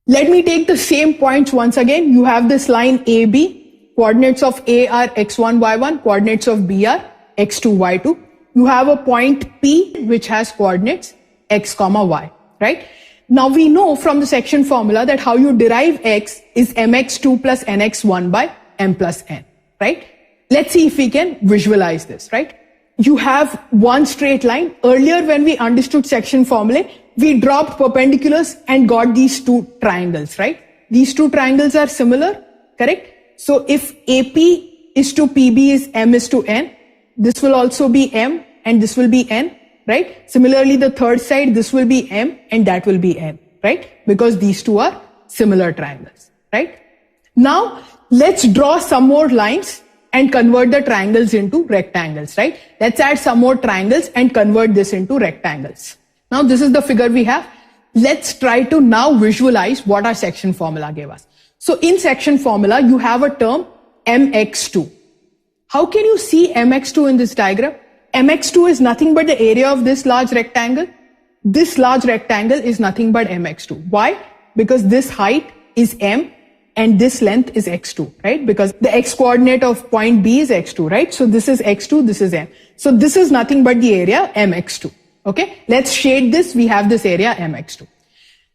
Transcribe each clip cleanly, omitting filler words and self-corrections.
Let me take the same points once again. You have this line AB. Coordinates of A are x1, y1. Coordinates of B are x2, y2. You have a point P which has coordinates x, y, right? Now we know from the section formula that how you derive x is mx2 plus nx1 by m plus n, right? Let's see if we can visualize this, right? You have one straight line. Earlier when we understood section formulae, we dropped perpendiculars and got these two triangles, right? These two triangles are similar, correct? So if AP is to PB is M is to N, this will also be M and this will be N, right? Similarly, the third side, this will be M and that will be N, right? Because these two are similar triangles, right? Now, let's draw some more lines and convert the triangles into rectangles, right? Let's add some more triangles and convert this into rectangles. Now, this is the figure we have. Let's try to now visualize what our section formula gave us. So in section formula, you have a term mx2. How can you see mx2 in this diagram? mx2 is nothing but the area of this large rectangle. This large rectangle is nothing but mx2. Why? Because this height is m and this length is x2, right? Because the x coordinate of point B is x2, right? So this is x2, this is m. So this is nothing but the area mx2. Okay, let's shade this. We have this area mx2.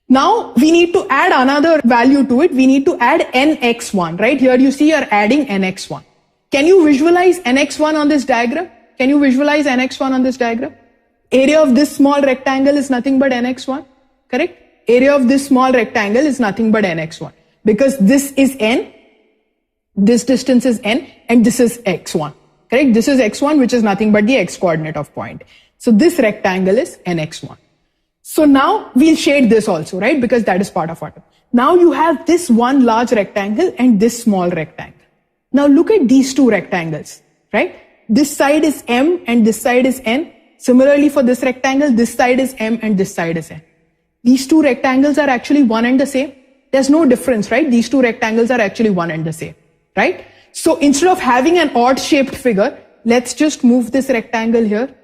Now we need to add another value to it. We need to add nx1, right? Here you see you're adding nx1. Can you visualize nx1 on this diagram? Can you visualize nx1 on this diagram? Area of this small rectangle is nothing but nx1, correct? Area of this small rectangle is nothing but nx1 because this is n, this distance is n, and this is x1, correct? This is x1, which is nothing but the x coordinate of point. So this rectangle is nx1. So now we'll shade this also, right? Because that is part of our. Now you have this one large rectangle and this small rectangle. Now look at these two rectangles, right? This side is m and this side is n. Similarly for this rectangle, this side is m and this side is n. These two rectangles are actually one and the same. There's no difference, right? These two rectangles are actually one and the same, right? So instead of having an odd shaped figure, let's just move this rectangle here.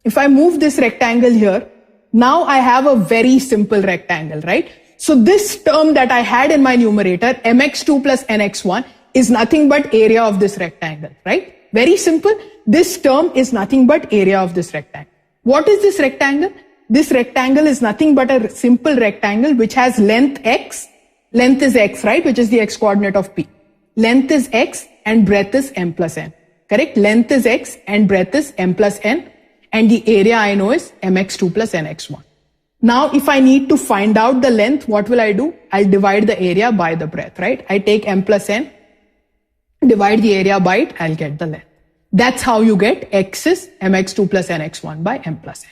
If I move this rectangle here, now I have a very simple rectangle, right? So this term that I had in my numerator, mx2 plus nx1, is nothing but area of this rectangle, right? Very simple. This term is nothing but area of this rectangle. What is this rectangle? This rectangle is nothing but a simple rectangle which has length x. Length is x, right? Which is the x coordinate of P. Length is x and breadth is m plus n, correct? Length is x and breadth is m plus n. And the area I know is mx2 plus nx1. Now, if I need to find out the length, what will I do? I'll divide the area by the breadth, right? I take m plus n, divide the area by it, I'll get the length. That's how you get x is mx2 plus nx1 by m plus n.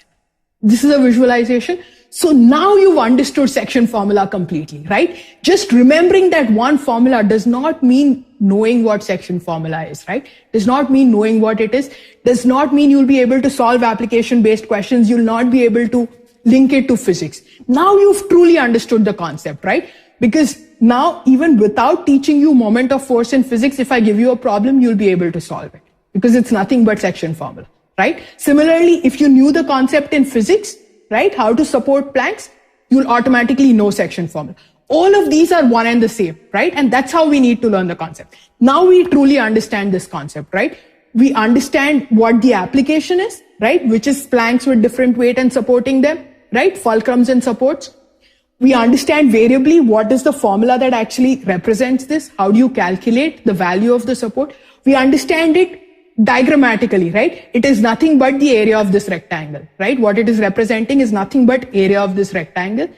This is a visualization. So now you've understood section formula completely, right? Just remembering that one formula does not mean knowing what section formula is, right? Does not mean knowing what it is. Does not mean you'll be able to solve application-based questions. You'll not be able to link it to physics. Now you've truly understood the concept, right? Because now even without teaching you moment of force in physics, if I give you a problem, you'll be able to solve it because it's nothing but section formula, right? Similarly, if you knew the concept in physics, right, how to support planks, you'll automatically know section formula. All of these are one and the same, right? And that's how we need to learn the concept. Now we truly understand this concept, right? We understand what the application is, right? Which is planks with different weight and supporting them, right? Fulcrums and supports. We understand variably what is the formula that actually represents this. How do you calculate the value of the support? We understand it diagrammatically, right? It is nothing but the area of this rectangle, right? What it is representing is nothing but area of this rectangle.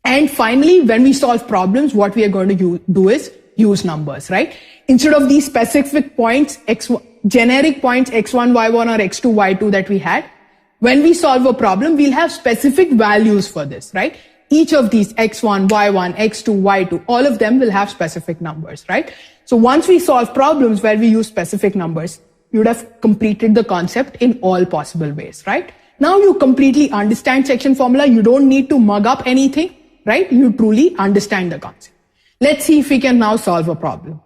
And finally, when we solve problems, what we are going to do is use numbers, right? Instead of these specific points, generic points x1, y1 or x2, y2 that we had, when we solve a problem, we'll have specific values for this, right? Each of these x1, y1, x2, y2, all of them will have specific numbers, right? So once we solve problems where we use specific numbers, you would have completed the concept in all possible ways, right? Now you completely understand section formula. You don't need to mug up anything, right? You truly understand the concept. Let's see if we can now solve a problem.